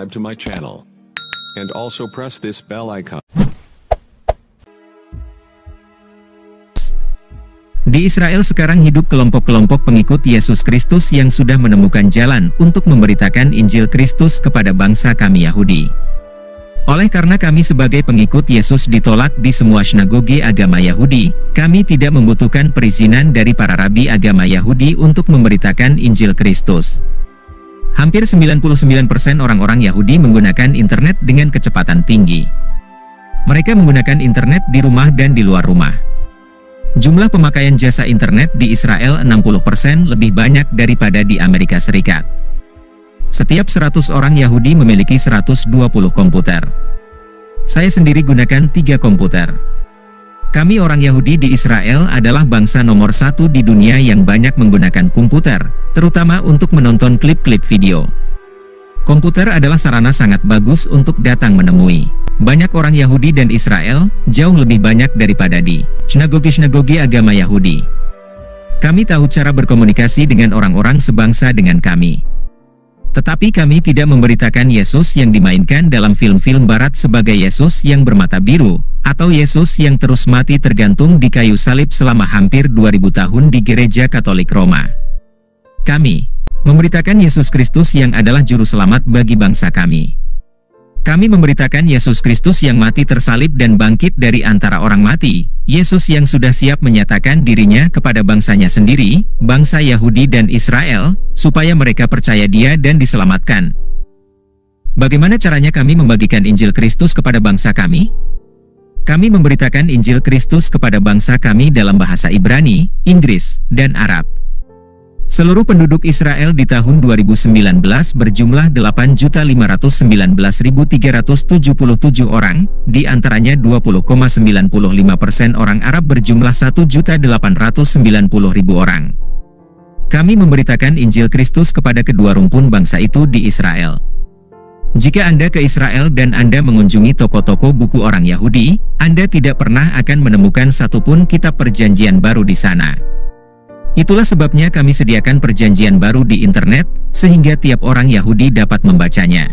subscribe to my channel. And also press this bell icon. Di Israel sekarang hidup kelompok-kelompok pengikut Yesus Kristus yang sudah menemukan jalan untuk memberitakan Injil Kristus kepada bangsa kami Yahudi. Oleh karena kami sebagai pengikut Yesus ditolak di semua sinagoge agama Yahudi, kami tidak membutuhkan perizinan dari para rabi agama Yahudi untuk memberitakan Injil Kristus. Hampir 99% orang-orang Yahudi menggunakan internet dengan kecepatan tinggi. Mereka menggunakan internet di rumah dan di luar rumah. Jumlah pemakaian jasa internet di Israel 60% lebih banyak daripada di Amerika Serikat. Setiap 100 orang Yahudi memiliki 120 komputer. Saya sendiri gunakan 3 komputer. Kami orang Yahudi di Israel adalah bangsa nomor 1 di dunia yang banyak menggunakan komputer, terutama untuk menonton klip-klip video. Komputer adalah sarana sangat bagus untuk datang menemui banyak orang Yahudi dan Israel, jauh lebih banyak daripada di sinagoge-sinagoge agama Yahudi. Kami tahu cara berkomunikasi dengan orang-orang sebangsa dengan kami. Tetapi kami tidak memberitakan Yesus yang dimainkan dalam film-film barat sebagai Yesus yang bermata biru, atau Yesus yang terus mati tergantung di kayu salib selama hampir 2000 tahun di Gereja Katolik Roma. Kami memberitakan Yesus Kristus yang adalah juru selamat bagi bangsa kami. Kami memberitakan Yesus Kristus yang mati tersalib dan bangkit dari antara orang mati, Yesus yang sudah siap menyatakan dirinya kepada bangsanya sendiri, bangsa Yahudi dan Israel, supaya mereka percaya Dia dan diselamatkan. Bagaimana caranya kami membagikan Injil Kristus kepada bangsa kami? Kami memberitakan Injil Kristus kepada bangsa kami dalam bahasa Ibrani, Inggris, dan Arab. Seluruh penduduk Israel di tahun 2019 berjumlah 8.519.377 orang, di antaranya 20,95% orang Arab berjumlah 1.890.000 orang. Kami memberitakan Injil Kristus kepada kedua rumpun bangsa itu di Israel. Jika Anda ke Israel dan Anda mengunjungi toko-toko buku orang Yahudi, Anda tidak pernah akan menemukan satupun kitab perjanjian baru di sana. Itulah sebabnya kami sediakan perjanjian baru di internet, sehingga tiap orang Yahudi dapat membacanya.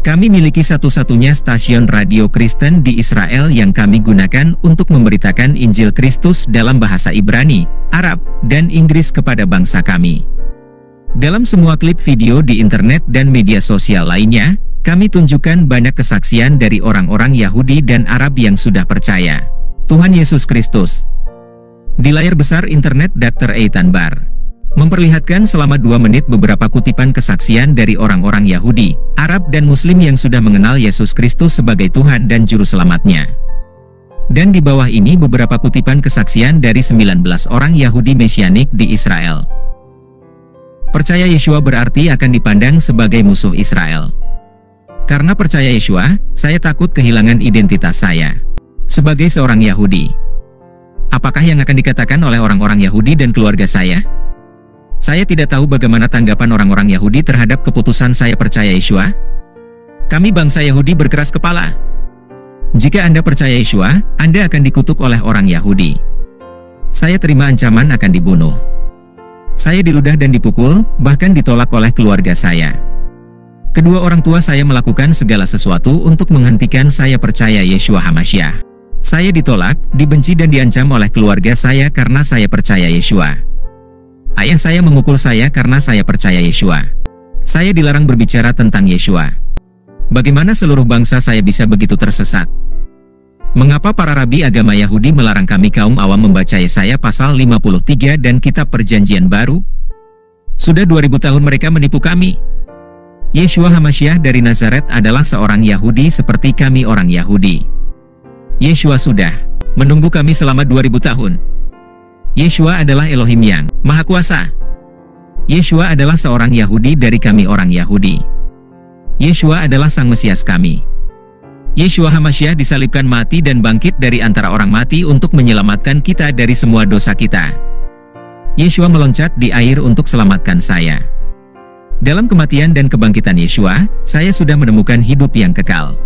Kami miliki satu-satunya stasiun radio Kristen di Israel yang kami gunakan untuk memberitakan Injil Kristus dalam bahasa Ibrani, Arab, dan Inggris kepada bangsa kami. Dalam semua klip video di internet dan media sosial lainnya, kami tunjukkan banyak kesaksian dari orang-orang Yahudi dan Arab yang sudah percaya Tuhan Yesus Kristus. Di layar besar internet Dr. Eitan Bar memperlihatkan selama 2 menit beberapa kutipan kesaksian dari orang-orang Yahudi, Arab dan Muslim yang sudah mengenal Yesus Kristus sebagai Tuhan dan Juru Selamatnya. Dan di bawah ini beberapa kutipan kesaksian dari 19 orang Yahudi Mesianik di Israel. Percaya Yeshua berarti akan dipandang sebagai musuh Israel. Karena percaya Yeshua, saya takut kehilangan identitas saya sebagai seorang Yahudi. Apakah yang akan dikatakan oleh orang-orang Yahudi dan keluarga saya? Saya tidak tahu bagaimana tanggapan orang-orang Yahudi terhadap keputusan saya percaya Yeshua. Kami bangsa Yahudi berkeras kepala. Jika Anda percaya Yeshua, Anda akan dikutuk oleh orang Yahudi. Saya terima ancaman akan dibunuh. Saya diludah dan dipukul, bahkan ditolak oleh keluarga saya. Kedua orang tua saya melakukan segala sesuatu untuk menghentikan saya percaya Yeshua HaMashiach. Saya ditolak, dibenci dan diancam oleh keluarga saya karena saya percaya Yeshua. Ayah saya memukul saya karena saya percaya Yeshua. Saya dilarang berbicara tentang Yeshua. Bagaimana seluruh bangsa saya bisa begitu tersesat? Mengapa para rabi agama Yahudi melarang kami kaum awam membaca Yesaya pasal 53 dan kitab perjanjian baru? Sudah 2000 tahun mereka menipu kami. Yeshua HaMashiach dari Nazaret adalah seorang Yahudi seperti kami orang Yahudi. Yeshua sudah menunggu kami selama 2000 tahun. Yeshua adalah Elohim yang Maha Kuasa. Yeshua adalah seorang Yahudi dari kami orang Yahudi. Yeshua adalah Sang Mesias kami. Yeshua HaMashiach disalibkan mati dan bangkit dari antara orang mati untuk menyelamatkan kita dari semua dosa kita. Yeshua meloncat di air untuk selamatkan saya. Dalam kematian dan kebangkitan Yeshua, saya sudah menemukan hidup yang kekal.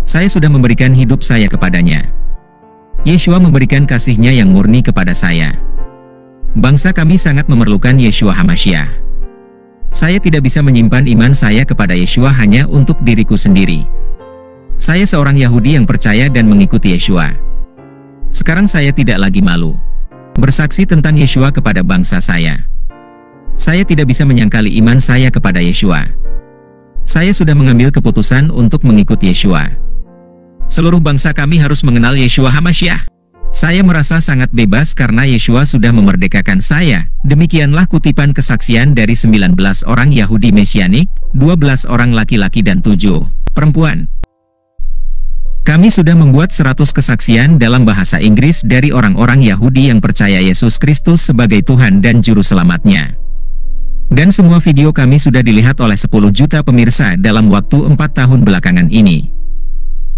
Saya sudah memberikan hidup saya kepadanya. Yeshua memberikan kasih-Nya yang murni kepada saya. Bangsa kami sangat memerlukan Yeshua HaMashiach. Saya tidak bisa menyimpan iman saya kepada Yeshua hanya untuk diriku sendiri. Saya seorang Yahudi yang percaya dan mengikuti Yeshua. Sekarang saya tidak lagi malu bersaksi tentang Yeshua kepada bangsa saya. Saya tidak bisa menyangkali iman saya kepada Yeshua. Saya sudah mengambil keputusan untuk mengikuti Yeshua. Seluruh bangsa kami harus mengenal Yeshua HaMashiach. Saya merasa sangat bebas karena Yeshua sudah memerdekakan saya. Demikianlah kutipan kesaksian dari 19 orang Yahudi Mesianik, 12 orang laki-laki dan 7 perempuan. Kami sudah membuat 100 kesaksian dalam bahasa Inggris dari orang-orang Yahudi yang percaya Yesus Kristus sebagai Tuhan dan Juru Selamatnya. Dan semua video kami sudah dilihat oleh 10 juta pemirsa dalam waktu 4 tahun belakangan ini.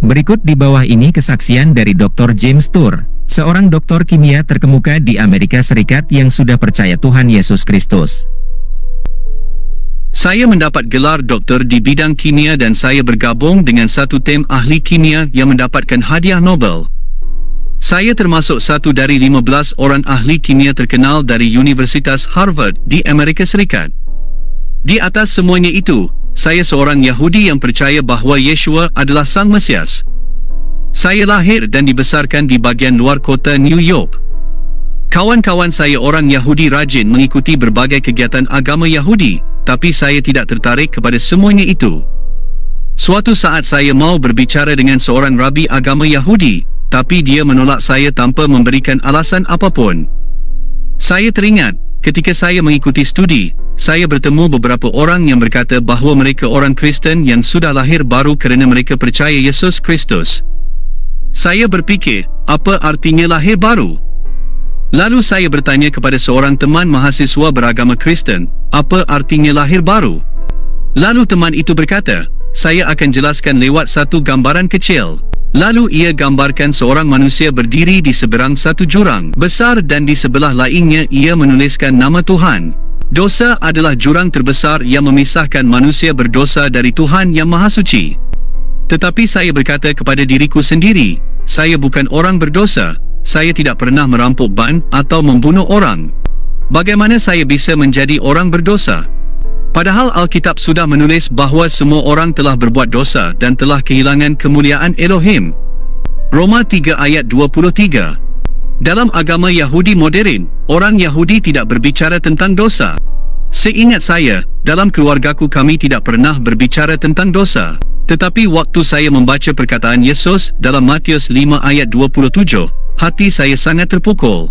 Berikut di bawah ini kesaksian dari Dr. James Tour, seorang doktor kimia terkemuka di Amerika Serikat yang sudah percaya Tuhan Yesus Kristus. Saya mendapat gelar doktor di bidang kimia dan saya bergabung dengan satu tim ahli kimia yang mendapatkan hadiah Nobel. Saya termasuk satu dari 15 orang ahli kimia terkenal dari Universitas Harvard di Amerika Serikat. Di atas semuanya itu, saya seorang Yahudi yang percaya bahawa Yeshua adalah Sang Mesias. Saya lahir dan dibesarkan di bagian luar kota New York. Kawan-kawan saya orang Yahudi rajin mengikuti berbagai kegiatan agama Yahudi, tapi saya tidak tertarik kepada semuanya itu. Suatu saat saya mau berbicara dengan seorang rabi agama Yahudi, tapi dia menolak saya tanpa memberikan alasan apapun. Saya teringat, ketika saya mengikuti studi, saya bertemu beberapa orang yang berkata bahawa mereka orang Kristen yang sudah lahir baru kerana mereka percaya Yesus Kristus. Saya berfikir, apa artinya lahir baru? Lalu saya bertanya kepada seorang teman mahasiswa beragama Kristen, apa artinya lahir baru? Lalu teman itu berkata, saya akan jelaskan lewat satu gambaran kecil. Lalu ia gambarkan seorang manusia berdiri di seberang satu jurang besar dan di sebelah lainnya ia menuliskan nama Tuhan. Dosa adalah jurang terbesar yang memisahkan manusia berdosa dari Tuhan yang Maha Suci. Tetapi saya berkata kepada diriku sendiri, saya bukan orang berdosa, saya tidak pernah merampok bank atau membunuh orang. Bagaimana saya bisa menjadi orang berdosa? Padahal Alkitab sudah menulis bahawa semua orang telah berbuat dosa dan telah kehilangan kemuliaan Elohim. Roma 3 ayat 23. Dalam agama Yahudi modern, orang Yahudi tidak berbicara tentang dosa. Seingat saya, dalam keluargaku kami tidak pernah berbicara tentang dosa. Tetapi waktu saya membaca perkataan Yesus dalam Matius 5 ayat 27, hati saya sangat terpukul.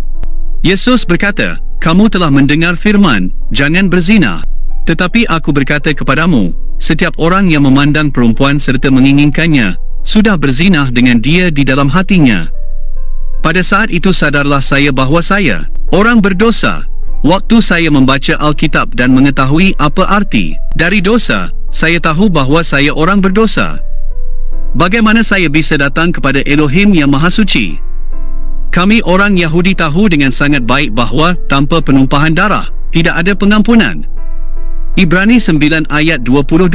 Yesus berkata, kamu telah mendengar firman, jangan berzina. Tetapi aku berkata kepadamu, setiap orang yang memandang perempuan serta menginginkannya, sudah berzinah dengan dia di dalam hatinya. Pada saat itu sadarlah saya bahawa saya orang berdosa. Waktu saya membaca Alkitab dan mengetahui apa arti dari dosa, saya tahu bahawa saya orang berdosa. Bagaimana saya bisa datang kepada Elohim yang Maha Suci? Kami orang Yahudi tahu dengan sangat baik bahawa tanpa penumpahan darah, tidak ada pengampunan. Ibrani 9 ayat 22.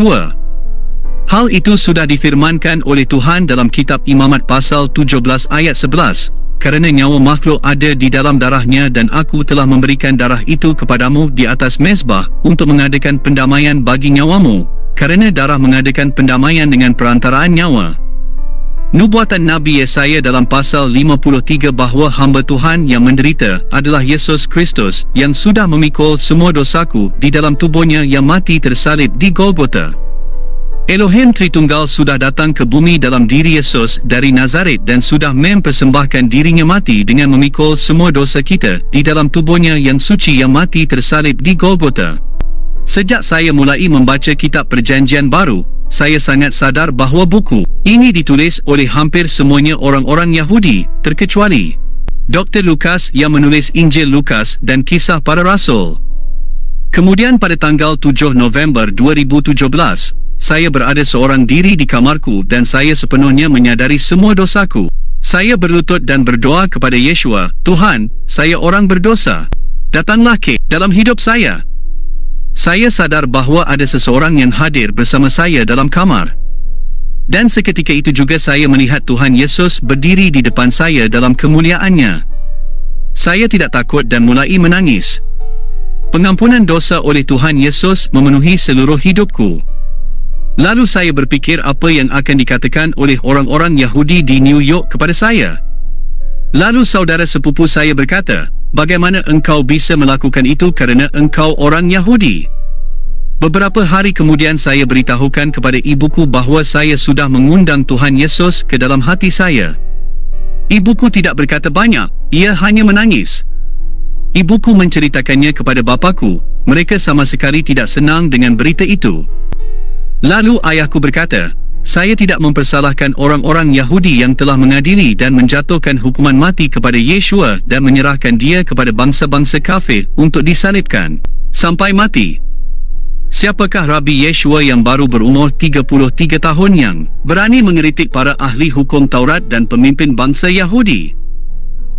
Hal itu sudah difirmankan oleh Tuhan dalam kitab Imamat pasal 17 ayat 11. Kerana nyawa makhluk ada di dalam darahnya dan aku telah memberikan darah itu kepadamu di atas mezbah untuk mengadakan pendamaian bagi nyawamu, kerana darah mengadakan pendamaian dengan perantaraan nyawa. Nubuatan Nabi Yesaya dalam pasal 53 bahawa hamba Tuhan yang menderita adalah Yesus Kristus yang sudah memikul semua dosaku di dalam tubuhnya yang mati tersalib di Golgota. Elohim Tritunggal sudah datang ke bumi dalam diri Yesus dari Nazaret dan sudah mempersembahkan dirinya mati dengan memikul semua dosa kita di dalam tubuhnya yang suci yang mati tersalib di Golgota. Sejak saya mulai membaca kitab Perjanjian Baru, saya sangat sadar bahawa buku ini ditulis oleh hampir semuanya orang-orang Yahudi, terkecuali Dr. Lukas yang menulis Injil Lukas dan Kisah Para Rasul. Kemudian pada tanggal 7 November 2017, saya berada seorang diri di kamarku dan saya sepenuhnya menyadari semua dosaku. Saya berlutut dan berdoa kepada Yeshua, Tuhan, saya orang berdosa. Datanglah ke dalam hidup saya. Saya sadar bahawa ada seseorang yang hadir bersama saya dalam kamar. Dan seketika itu juga saya melihat Tuhan Yesus berdiri di depan saya dalam kemuliaannya. Saya tidak takut dan mulai menangis. Pengampunan dosa oleh Tuhan Yesus memenuhi seluruh hidupku. Lalu saya berfikir apa yang akan dikatakan oleh orang-orang Yahudi di New York kepada saya. Lalu saudara sepupu saya berkata, bagaimana engkau bisa melakukan itu kerana engkau orang Yahudi? Beberapa hari kemudian saya beritahukan kepada ibuku bahawa saya sudah mengundang Tuhan Yesus ke dalam hati saya. Ibuku tidak berkata banyak, ia hanya menangis. Ibuku menceritakannya kepada bapakku, mereka sama sekali tidak senang dengan berita itu. Lalu ayahku berkata, saya tidak mempersalahkan orang-orang Yahudi yang telah mengadili dan menjatuhkan hukuman mati kepada Yeshua dan menyerahkan dia kepada bangsa-bangsa kafir untuk disalibkan sampai mati. Siapakah Rabi Yeshua yang baru berumur 33 tahun yang berani mengeritik para ahli hukum Taurat dan pemimpin bangsa Yahudi?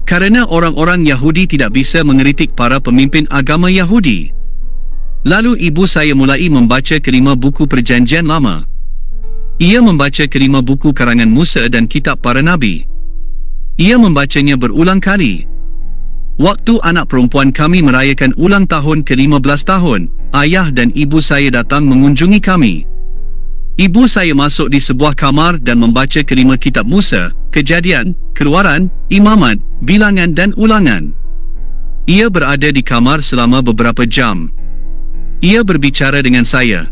Karena orang-orang Yahudi tidak bisa mengeritik para pemimpin agama Yahudi. Lalu ibu saya mulai membaca kelima buku Perjanjian Lama. Ia membaca kelima buku karangan Musa dan kitab para Nabi. Ia membacanya berulang kali. Waktu anak perempuan kami merayakan ulang tahun ke-15 tahun, ayah dan ibu saya datang mengunjungi kami. Ibu saya masuk di sebuah kamar dan membaca kelima kitab Musa, Kejadian, Keluaran, Imamat, Bilangan dan Ulangan. Ia berada di kamar selama beberapa jam. Ia berbicara dengan saya.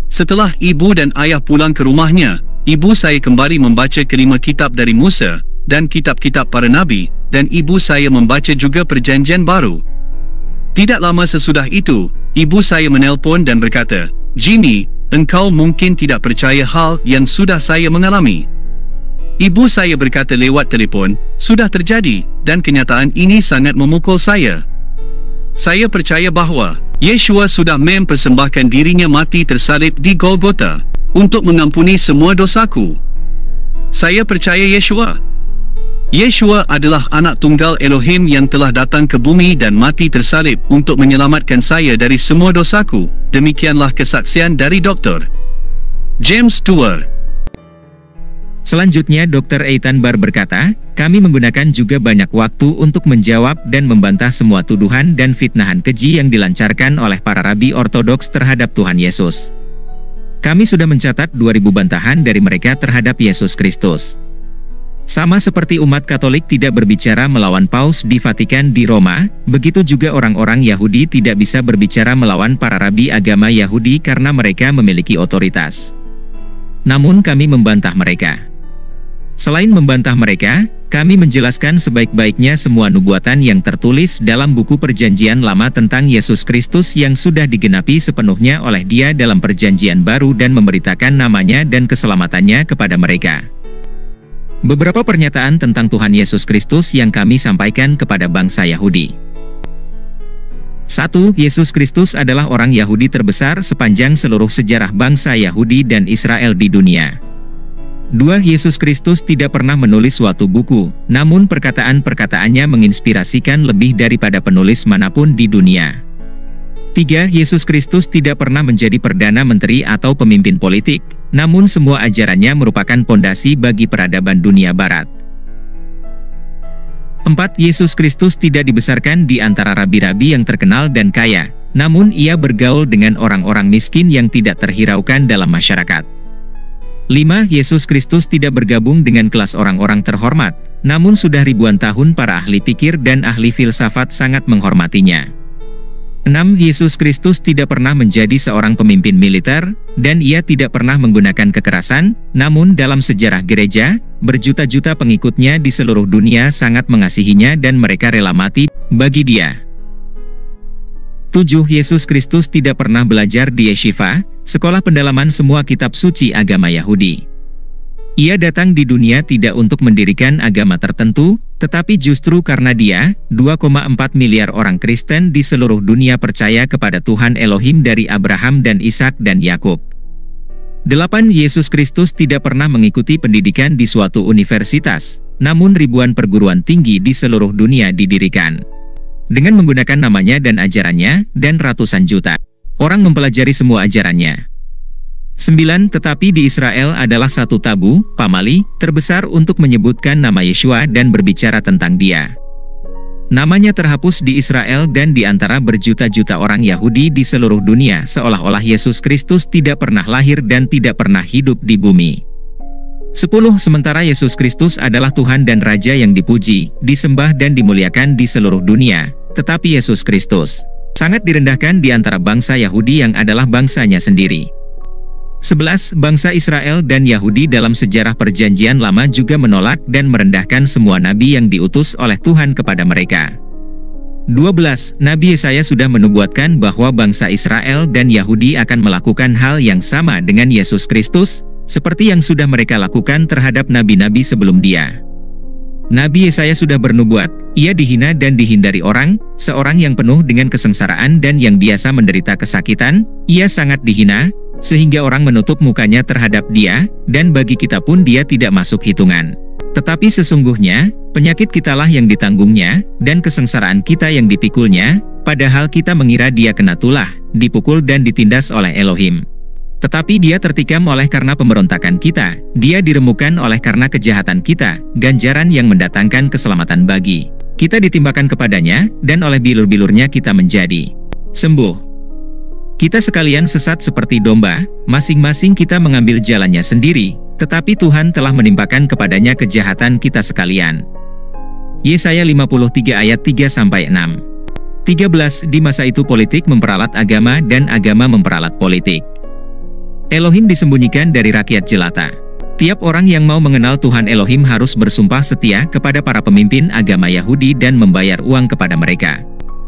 Setelah ibu dan ayah pulang ke rumahnya, ibu saya kembali membaca kelima kitab dari Musa dan kitab-kitab para Nabi, dan ibu saya membaca juga Perjanjian Baru. Tidak lama sesudah itu, ibu saya menelpon dan berkata, Jimmy, engkau mungkin tidak percaya hal yang sudah saya mengalami. Ibu saya berkata lewat telefon, sudah terjadi, dan kenyataan ini sangat memukul saya. Saya percaya bahawa Yeshua sudah mempersembahkan dirinya mati tersalib di Golgotha untuk mengampuni semua dosaku. Saya percaya Yeshua. Yeshua adalah anak tunggal Elohim yang telah datang ke bumi dan mati tersalib untuk menyelamatkan saya dari semua dosaku. Demikianlah kesaksian dari Dr. James Stewart. Selanjutnya Dr. Eitan Bar berkata, kami menggunakan juga banyak waktu untuk menjawab dan membantah semua tuduhan dan fitnahan keji yang dilancarkan oleh para rabi ortodoks terhadap Tuhan Yesus. Kami sudah mencatat 2000 bantahan dari mereka terhadap Yesus Kristus. Sama seperti umat Katolik tidak berbicara melawan Paus di Vatikan di Roma, begitu juga orang-orang Yahudi tidak bisa berbicara melawan para rabi agama Yahudi karena mereka memiliki otoritas. Namun kami membantah mereka. Selain membantah mereka, kami menjelaskan sebaik-baiknya semua nubuatan yang tertulis dalam buku Perjanjian Lama tentang Yesus Kristus yang sudah digenapi sepenuhnya oleh Dia dalam Perjanjian Baru dan memberitakan namanya dan keselamatannya kepada mereka. Beberapa pernyataan tentang Tuhan Yesus Kristus yang kami sampaikan kepada bangsa Yahudi. 1. Yesus Kristus adalah orang Yahudi terbesar sepanjang seluruh sejarah bangsa Yahudi dan Israel di dunia. 2. Yesus Kristus tidak pernah menulis suatu buku, namun perkataan-perkataannya menginspirasikan lebih daripada penulis manapun di dunia. 3. Yesus Kristus tidak pernah menjadi perdana menteri atau pemimpin politik, namun semua ajarannya merupakan pondasi bagi peradaban dunia barat. 4. Yesus Kristus tidak dibesarkan di antara rabi-rabi yang terkenal dan kaya, namun ia bergaul dengan orang-orang miskin yang tidak terhiraukan dalam masyarakat. 5. Yesus Kristus tidak bergabung dengan kelas orang-orang terhormat, namun sudah ribuan tahun para ahli pikir dan ahli filsafat sangat menghormatinya. 6. Yesus Kristus tidak pernah menjadi seorang pemimpin militer, dan ia tidak pernah menggunakan kekerasan, namun dalam sejarah gereja, berjuta-juta pengikutnya di seluruh dunia sangat mengasihinya dan mereka rela mati bagi dia. 7. Yesus Kristus tidak pernah belajar di yeshiva, sekolah pendalaman semua kitab suci agama Yahudi. Ia datang di dunia tidak untuk mendirikan agama tertentu, tetapi justru karena dia, 2,4 miliar orang Kristen di seluruh dunia percaya kepada Tuhan Elohim dari Abraham dan Ishak dan Yakub. 8. Yesus Kristus tidak pernah mengikuti pendidikan di suatu universitas, namun ribuan perguruan tinggi di seluruh dunia didirikan. Dengan menggunakan namanya dan ajarannya, dan ratusan juta orang mempelajari semua ajarannya. 9. Tetapi di Israel adalah satu tabu, pamali, terbesar untuk menyebutkan nama Yeshua dan berbicara tentang dia. Namanya terhapus di Israel dan di antara berjuta-juta orang Yahudi di seluruh dunia, seolah-olah Yesus Kristus tidak pernah lahir dan tidak pernah hidup di bumi. 10. Sementara Yesus Kristus adalah Tuhan dan Raja yang dipuji, disembah dan dimuliakan di seluruh dunia, tetapi Yesus Kristus sangat direndahkan di antara bangsa Yahudi yang adalah bangsanya sendiri. 11. Bangsa Israel dan Yahudi dalam sejarah Perjanjian Lama juga menolak dan merendahkan semua nabi yang diutus oleh Tuhan kepada mereka. 12. Nabi Yesaya sudah menubuatkan bahwa bangsa Israel dan Yahudi akan melakukan hal yang sama dengan Yesus Kristus, seperti yang sudah mereka lakukan terhadap nabi-nabi sebelum dia. Nabi Yesaya sudah bernubuat, ia dihina dan dihindari orang, seorang yang penuh dengan kesengsaraan dan yang biasa menderita kesakitan, ia sangat dihina, sehingga orang menutup mukanya terhadap dia, dan bagi kita pun dia tidak masuk hitungan. Tetapi sesungguhnya, penyakit kitalah yang ditanggungnya, dan kesengsaraan kita yang dipikulnya, padahal kita mengira dia kena tulah, dipukul dan ditindas oleh Elohim. Tetapi dia tertikam oleh karena pemberontakan kita, dia diremukkan oleh karena kejahatan kita, ganjaran yang mendatangkan keselamatan bagi kita ditimbakan kepadanya, dan oleh bilur-bilurnya kita menjadi sembuh. Kita sekalian sesat seperti domba, masing-masing kita mengambil jalannya sendiri, tetapi Tuhan telah menimpakan kepadanya kejahatan kita sekalian. Yesaya 53 ayat 3-6. 13. Di masa itu politik memperalat agama dan agama memperalat politik. Elohim disembunyikan dari rakyat jelata. Tiap orang yang mau mengenal Tuhan Elohim harus bersumpah setia kepada para pemimpin agama Yahudi dan membayar uang kepada mereka.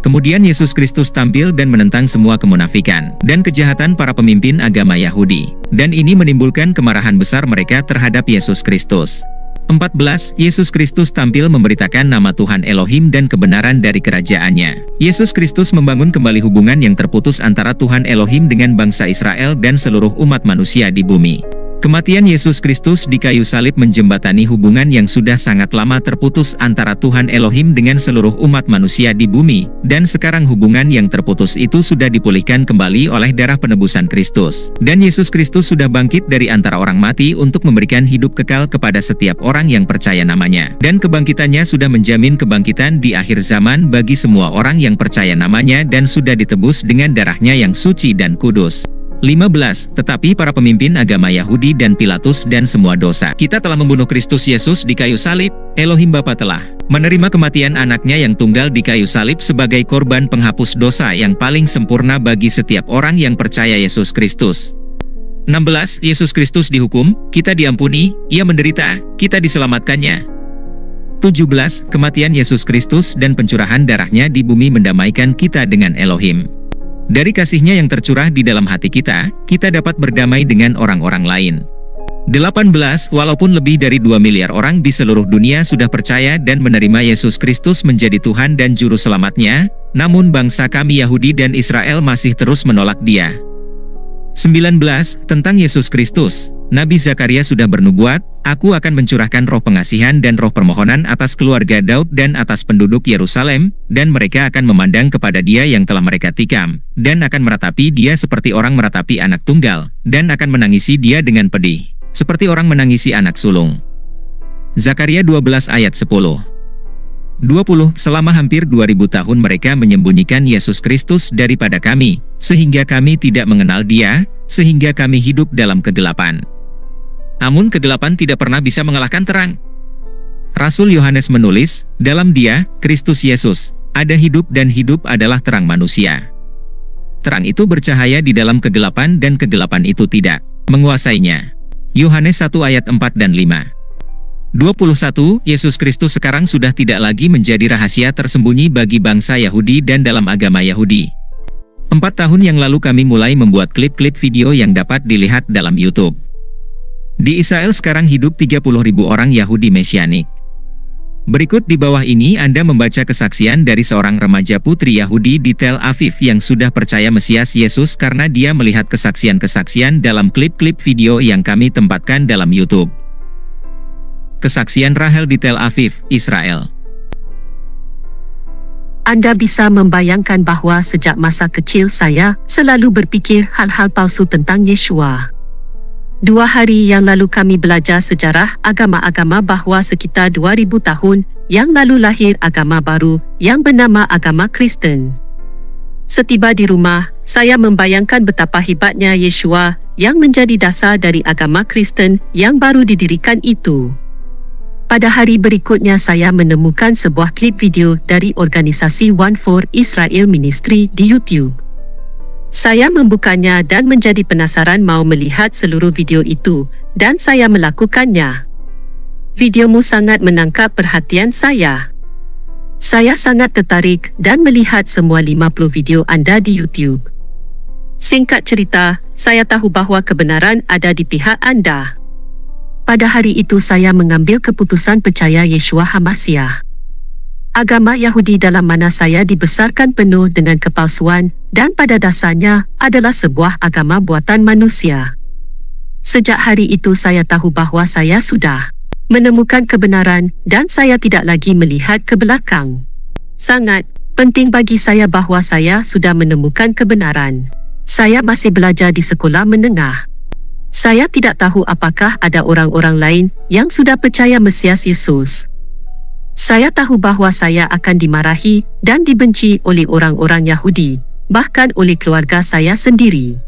Kemudian Yesus Kristus tampil dan menentang semua kemunafikan dan kejahatan para pemimpin agama Yahudi. Dan ini menimbulkan kemarahan besar mereka terhadap Yesus Kristus. 14. Yesus Kristus tampil memberitakan nama Tuhan Elohim dan kebenaran dari kerajaannya. Yesus Kristus membangun kembali hubungan yang terputus antara Tuhan Elohim dengan bangsa Israel dan seluruh umat manusia di bumi. Kematian Yesus Kristus di kayu salib menjembatani hubungan yang sudah sangat lama terputus antara Tuhan Elohim dengan seluruh umat manusia di bumi, dan sekarang hubungan yang terputus itu sudah dipulihkan kembali oleh darah penebusan Kristus. Dan Yesus Kristus sudah bangkit dari antara orang mati untuk memberikan hidup kekal kepada setiap orang yang percaya namanya. Dan kebangkitannya sudah menjamin kebangkitan di akhir zaman bagi semua orang yang percaya namanya dan sudah ditebus dengan darahnya yang suci dan kudus. 15. Tetapi para pemimpin agama Yahudi dan Pilatus dan semua dosa kita telah membunuh Kristus Yesus di kayu salib. Elohim Bapa telah menerima kematian anaknya yang tunggal di kayu salib sebagai korban penghapus dosa yang paling sempurna bagi setiap orang yang percaya Yesus Kristus. 16. Yesus Kristus dihukum, kita diampuni, ia menderita, kita diselamatkannya. 17. Kematian Yesus Kristus dan pencurahan darahnya di bumi mendamaikan kita dengan Elohim. Dari kasih-Nya yang tercurah di dalam hati kita dapat berdamai dengan orang-orang lain. 18. Walaupun lebih dari 2 miliar orang di seluruh dunia sudah percaya dan menerima Yesus Kristus menjadi Tuhan dan Juru Selamatnya, namun bangsa kami Yahudi dan Israel masih terus menolak Dia. 19. Tentang Yesus Kristus, Nabi Zakaria sudah bernubuat, Aku akan mencurahkan roh pengasihan dan roh permohonan atas keluarga Daud dan atas penduduk Yerusalem, dan mereka akan memandang kepada Dia yang telah mereka tikam, dan akan meratapi Dia seperti orang meratapi anak tunggal, dan akan menangisi Dia dengan pedih, seperti orang menangisi anak sulung. Zakaria 12 ayat 10. 20. Selama hampir 2000 tahun mereka menyembunyikan Yesus Kristus daripada kami, sehingga kami tidak mengenal Dia, sehingga kami hidup dalam kegelapan. Namun kegelapan tidak pernah bisa mengalahkan terang. Rasul Yohanes menulis, dalam Dia, Kristus Yesus, ada hidup dan hidup adalah terang manusia. Terang itu bercahaya di dalam kegelapan dan kegelapan itu tidak menguasainya. Yohanes 1 ayat 4 dan 5. 21. Yesus Kristus sekarang sudah tidak lagi menjadi rahasia tersembunyi bagi bangsa Yahudi dan dalam agama Yahudi. 4 tahun yang lalu kami mulai membuat klip-klip video yang dapat dilihat dalam YouTube. Di Israel sekarang hidup 30.000 orang Yahudi Mesianik. Berikut di bawah ini Anda membaca kesaksian dari seorang remaja putri Yahudi di Tel Aviv yang sudah percaya Mesias Yesus karena dia melihat kesaksian-kesaksian dalam klip-klip video yang kami tempatkan dalam YouTube. Kesaksian Rahel di Tel Aviv, Israel. Anda bisa membayangkan bahwa sejak masa kecil saya selalu berfikir hal-hal palsu tentang Yeshua. 2 hari yang lalu kami belajar sejarah agama-agama bahwa sekitar 2000 tahun yang lalu lahir agama baru yang bernama agama Kristen. Setiba di rumah, saya membayangkan betapa hebatnya Yeshua yang menjadi dasar dari agama Kristen yang baru didirikan itu. Pada hari berikutnya saya menemukan sebuah klip video dari organisasi One for Israel Ministry di YouTube. Saya membukanya dan menjadi penasaran mau melihat seluruh video itu, dan saya melakukannya. Videomu sangat menangkap perhatian saya. Saya sangat tertarik dan melihat semua 50 video anda di YouTube. Singkat cerita, saya tahu bahawa kebenaran ada di pihak anda. Pada hari itu saya mengambil keputusan percaya Yeshua HaMasiah. Agama Yahudi dalam mana saya dibesarkan penuh dengan kepalsuan dan pada dasarnya adalah sebuah agama buatan manusia. Sejak hari itu saya tahu bahawa saya sudah menemukan kebenaran dan saya tidak lagi melihat ke belakang. Sangat penting bagi saya bahawa saya sudah menemukan kebenaran. Saya masih belajar di sekolah menengah. Saya tidak tahu apakah ada orang-orang lain yang sudah percaya Mesias Yesus. Saya tahu bahawa saya akan dimarahi dan dibenci oleh orang-orang Yahudi, bahkan oleh keluarga saya sendiri.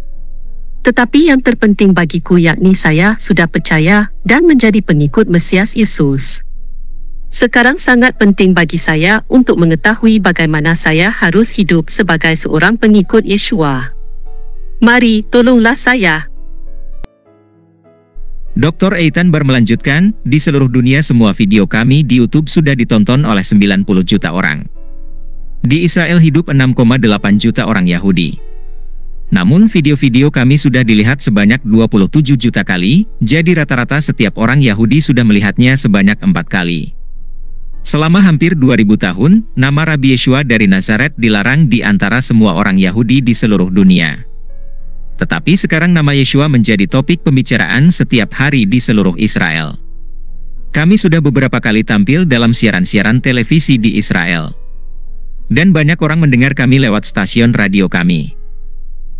Tetapi yang terpenting bagiku yakni saya sudah percaya dan menjadi pengikut Mesias Yesus. Sekarang sangat penting bagi saya untuk mengetahui bagaimana saya harus hidup sebagai seorang pengikut Yeshua. Mari, tolonglah saya. Dr. Eitan Bar melanjutkan, di seluruh dunia semua video kami di YouTube sudah ditonton oleh 90 juta orang. Di Israel hidup 6,8 juta orang Yahudi. Namun video-video kami sudah dilihat sebanyak 27 juta kali, jadi rata-rata setiap orang Yahudi sudah melihatnya sebanyak 4 kali. Selama hampir 2000 tahun, nama Rabi Yeshua dari Nazaret dilarang di antara semua orang Yahudi di seluruh dunia. Tetapi sekarang nama Yeshua menjadi topik pembicaraan setiap hari di seluruh Israel. Kami sudah beberapa kali tampil dalam siaran-siaran televisi di Israel. Dan banyak orang mendengar kami lewat stasiun radio kami.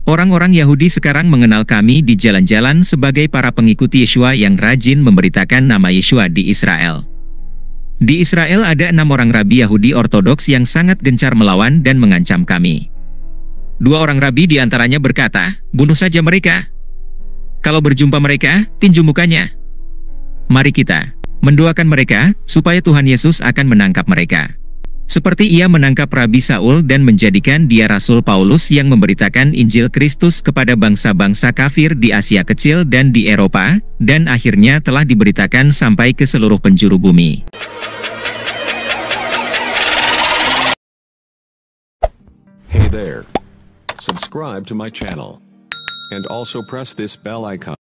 Orang-orang Yahudi sekarang mengenal kami di jalan-jalan sebagai para pengikut Yeshua yang rajin memberitakan nama Yeshua di Israel. Di Israel ada 6 orang rabi Yahudi Ortodoks yang sangat gencar melawan dan mengancam kami. 2 orang rabi di antaranya berkata, bunuh saja mereka. Kalau berjumpa mereka, tinju mukanya. Mari kita mendoakan mereka, supaya Tuhan Yesus akan menangkap mereka. Seperti ia menangkap Rabi Saul dan menjadikan dia Rasul Paulus yang memberitakan Injil Kristus kepada bangsa-bangsa kafir di Asia Kecil dan di Eropa, dan akhirnya telah diberitakan sampai ke seluruh penjuru bumi. Hey there. Subscribe to my channel. And also press this bell icon.